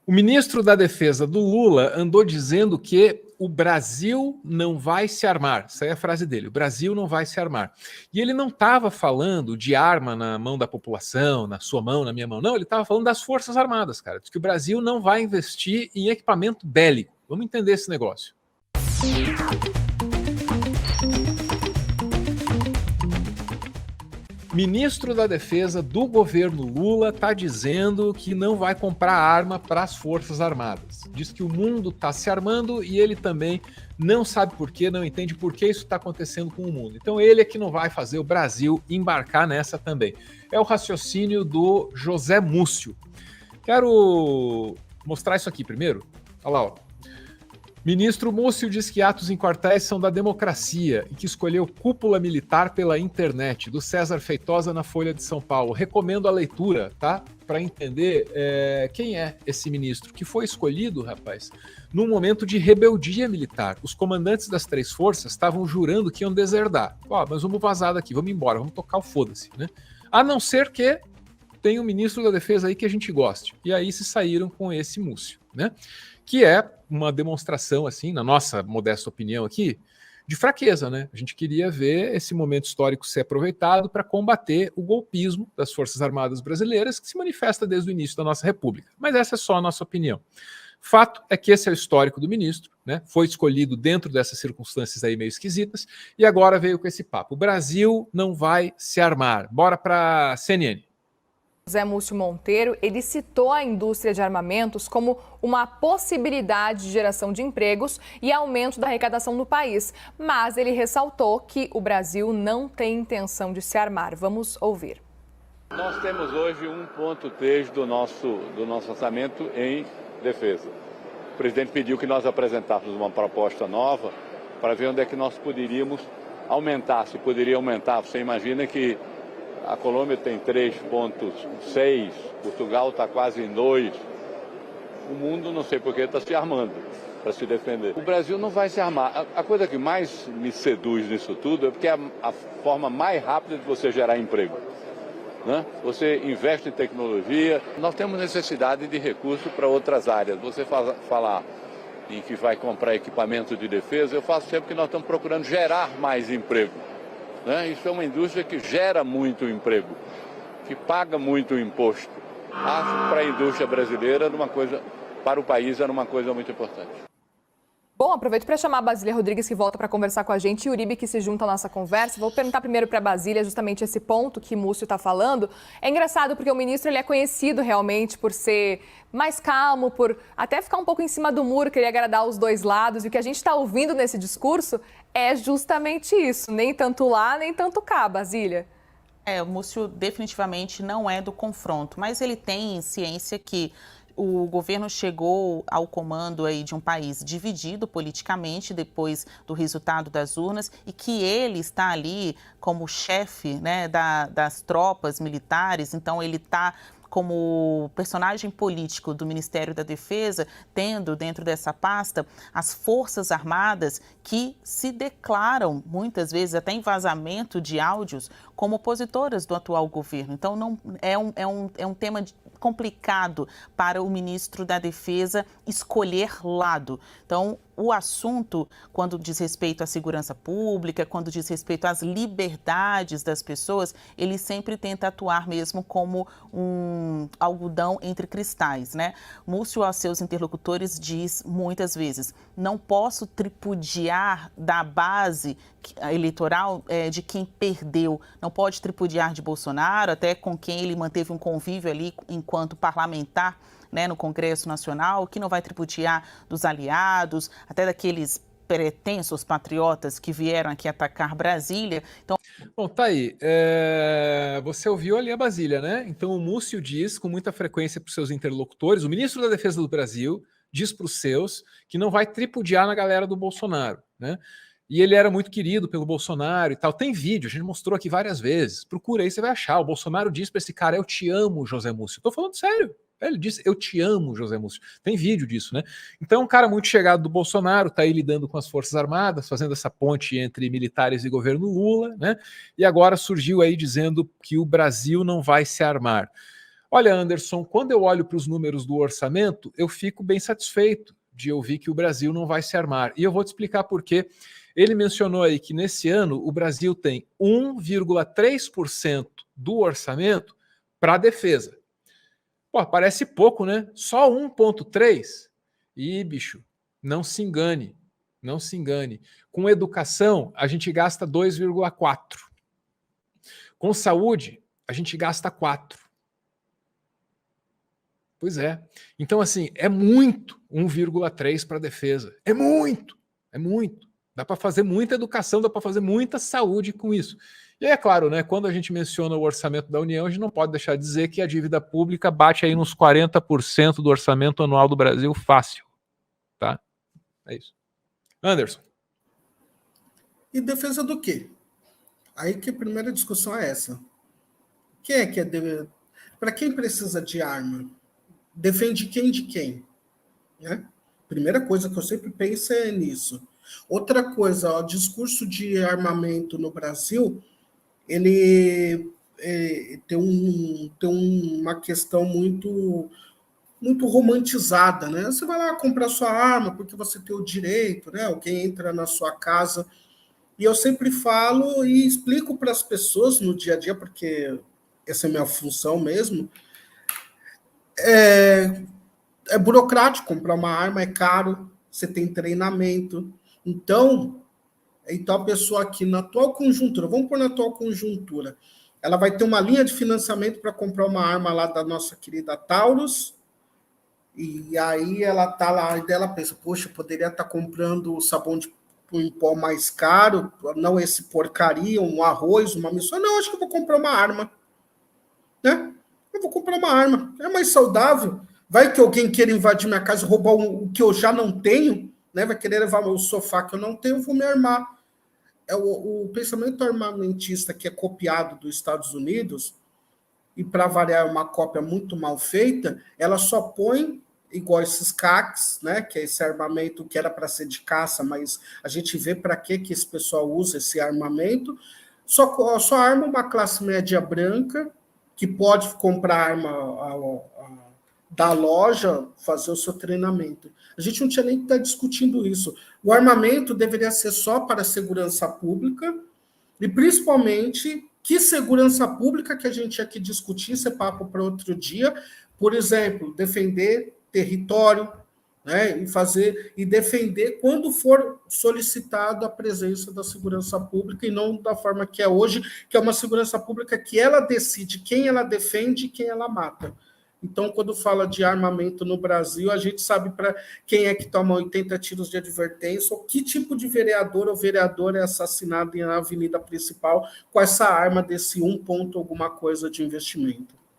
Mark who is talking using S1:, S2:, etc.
S1: O ministro da Defesa do Lula andou dizendo que o Brasil não vai se armar. Essa é a frase dele, o Brasil não vai se armar. E ele não estava falando de arma na mão da população, na sua mão, na minha mão. Não, ele estava falando das Forças Armadas, cara. Diz que o Brasil não vai investir em equipamento bélico. Vamos entender esse negócio. Ministro da Defesa do governo Lula está dizendo que não vai comprar arma para as Forças Armadas. Diz que o mundo está se armando e ele também não sabe por quê, não entende por que isso está acontecendo com o mundo. Então ele é que não vai fazer o Brasil embarcar nessa também. É o raciocínio do José Múcio. Quero mostrar isso aqui primeiro. Olha lá, ó. Ministro Múcio diz que atos em quartéis são da democracia e que escolheu cúpula militar pela internet, do César Feitosa na Folha de São Paulo. Recomendo a leitura, tá? Para entender quem é esse ministro, que foi escolhido, rapaz, num momento de rebeldia militar. Os comandantes das três forças estavam jurando que iam deserdar. Ó, mas vamos vazar daqui, vamos embora, vamos tocar o foda-se, né? A não ser que tem um ministro da Defesa aí que a gente goste. E aí se saíram com esse Múcio, né? Que é uma demonstração, assim, na nossa modesta opinião aqui, de fraqueza, né? A gente queria ver esse momento histórico ser aproveitado para combater o golpismo das Forças Armadas brasileiras, que se manifesta desde o início da nossa República. Mas essa é só a nossa opinião. Fato é que esse é o histórico do ministro, né? Foi escolhido dentro dessas circunstâncias aí meio esquisitas, e agora veio com esse papo. O Brasil não vai se armar. Bora para a CNN.
S2: José Múcio Monteiro, ele citou a indústria de armamentos como uma possibilidade de geração de empregos e aumento da arrecadação no país, mas ele ressaltou que o Brasil não tem intenção de se armar. Vamos ouvir.
S3: Nós temos hoje 1,3 do nosso orçamento em defesa. O presidente pediu que nós apresentássemos uma proposta nova para ver onde é que nós poderíamos aumentar, se poderia aumentar. Você imagina que a Colômbia tem 3,6, Portugal está quase em 2. O mundo, não sei por que, está se armando para se defender. O Brasil não vai se armar. A coisa que mais me seduz nisso tudo é porque é a forma mais rápida de você gerar emprego, né? Você investe em tecnologia. Nós temos necessidade de recursos para outras áreas. Você falar em que vai comprar equipamento de defesa, eu faço sempre que nós estamos procurando gerar mais emprego. Isso é uma indústria que gera muito emprego, que paga muito imposto. Acho que para a indústria brasileira, para o país, era uma coisa muito importante.
S2: Bom, aproveito para chamar a Basília Rodrigues, que volta para conversar com a gente, e o Uribe, que se junta à nossa conversa. Vou perguntar primeiro para a Basília justamente esse ponto que Múcio está falando. É engraçado porque o ministro ele é conhecido realmente por ser mais calmo, por até ficar um pouco em cima do muro, querer agradar os dois lados. E o que a gente está ouvindo nesse discurso é justamente isso, nem tanto lá, nem tanto cá, Basília.
S4: O Múcio definitivamente não é do confronto, mas ele tem ciência que o governo chegou ao comando aí de um país dividido politicamente depois do resultado das urnas e que ele está ali como chefe, né, das tropas militares, então ele está como personagem político do Ministério da Defesa, tendo dentro dessa pasta as Forças Armadas que se declaram, muitas vezes até em vazamento de áudios, como opositoras do atual governo. Então, não, é um tema complicado para o ministro da Defesa escolher lado. Então, o assunto, quando diz respeito à segurança pública, quando diz respeito às liberdades das pessoas, ele sempre tenta atuar mesmo como um algodão entre cristais, né? Múcio, aos seus interlocutores, diz muitas vezes: não posso tripudiar da base eleitoral de quem perdeu, não pode tripudiar de Bolsonaro, até com quem ele manteve um convívio ali enquanto parlamentar, né, no Congresso Nacional, que não vai tripudiar dos aliados, até daqueles pretensos patriotas que vieram aqui atacar Brasília. Então...
S1: Bom, tá aí. Você ouviu ali a Basília, né? Então o Múcio diz com muita frequência para os seus interlocutores, o ministro da Defesa do Brasil diz para os seus que não vai tripudiar na galera do Bolsonaro, né? E ele era muito querido pelo Bolsonaro e tal. Tem vídeo, a gente mostrou aqui várias vezes. Procura aí, você vai achar. O Bolsonaro diz para esse cara: eu te amo, José Múcio. Tô falando sério. Ele disse: eu te amo, José Múcio. Tem vídeo disso, né? Então, um cara muito chegado do Bolsonaro, tá aí lidando com as Forças Armadas, fazendo essa ponte entre militares e governo Lula, né? E agora surgiu aí dizendo que o Brasil não vai se armar. Olha, Anderson, quando eu olho para os números do orçamento, eu fico bem satisfeito de ouvir que o Brasil não vai se armar. E eu vou te explicar por quê. Ele mencionou aí que nesse ano o Brasil tem 1,3% do orçamento para a defesa. Pô, parece pouco, né? Só 1,3%. Ih, bicho, não se engane. Não se engane. Com educação, a gente gasta 2,4%. Com saúde, a gente gasta 4%. Pois é. Então, assim, é muito 1,3 para a defesa. É muito. É muito. Dá para fazer muita educação, dá para fazer muita saúde com isso. E aí, é claro, né, quando a gente menciona o orçamento da União, a gente não pode deixar de dizer que a dívida pública bate aí nos 40% do orçamento anual do Brasil fácil. Tá? É isso. Anderson.
S5: E defesa do quê? Aí que a primeira discussão é essa. Quem é que é para quem precisa de arma? Defende quem de quem? Né? Primeira coisa que eu sempre penso é nisso. Outra coisa, o discurso de armamento no Brasil, ele tem uma questão muito romantizada, né? Você vai lá comprar sua arma porque você tem o direito, né? Alguém entra na sua casa. E eu sempre falo e explico para as pessoas no dia a dia, porque essa é a minha função mesmo. É burocrático comprar uma arma, é caro, você tem treinamento. Então a pessoa aqui na atual conjuntura, vamos pôr na atual conjuntura, ela vai ter uma linha de financiamento para comprar uma arma lá da nossa querida Taurus, e aí ela tá lá, e ela pensa, poxa, poderia estar comprando o sabão em pó mais caro, não esse porcaria, um arroz, uma missão. Não, acho que eu vou comprar uma arma. Né? Eu vou comprar uma arma. É mais saudável. Vai que alguém queira invadir minha casa e roubar o que eu já não tenho, né? Vai querer levar o sofá que eu não tenho, eu vou me armar. É o pensamento armamentista que é copiado dos Estados Unidos, e para variar uma cópia muito mal feita, ela só põe igual esses CACs, né, que é esse armamento que era para ser de caça, mas a gente vê para que esse pessoal usa esse armamento, só arma uma classe média branca, que pode comprar arma da loja, fazer o seu treinamento. A gente não tinha nem que estar discutindo isso. O armamento deveria ser só para a segurança pública, e principalmente, que segurança pública que a gente tinha que discutir, isso é papo para outro dia, por exemplo, defender território, né, e defender quando for solicitado a presença da segurança pública, e não da forma que é hoje, que é uma segurança pública que ela decide quem ela defende e quem ela mata. Então, quando fala de armamento no Brasil, a gente sabe para quem é que toma 80 tiros de advertência, ou que tipo de vereador ou vereadora é assassinado na avenida principal com essa arma desse 1 ponto alguma coisa de investimento.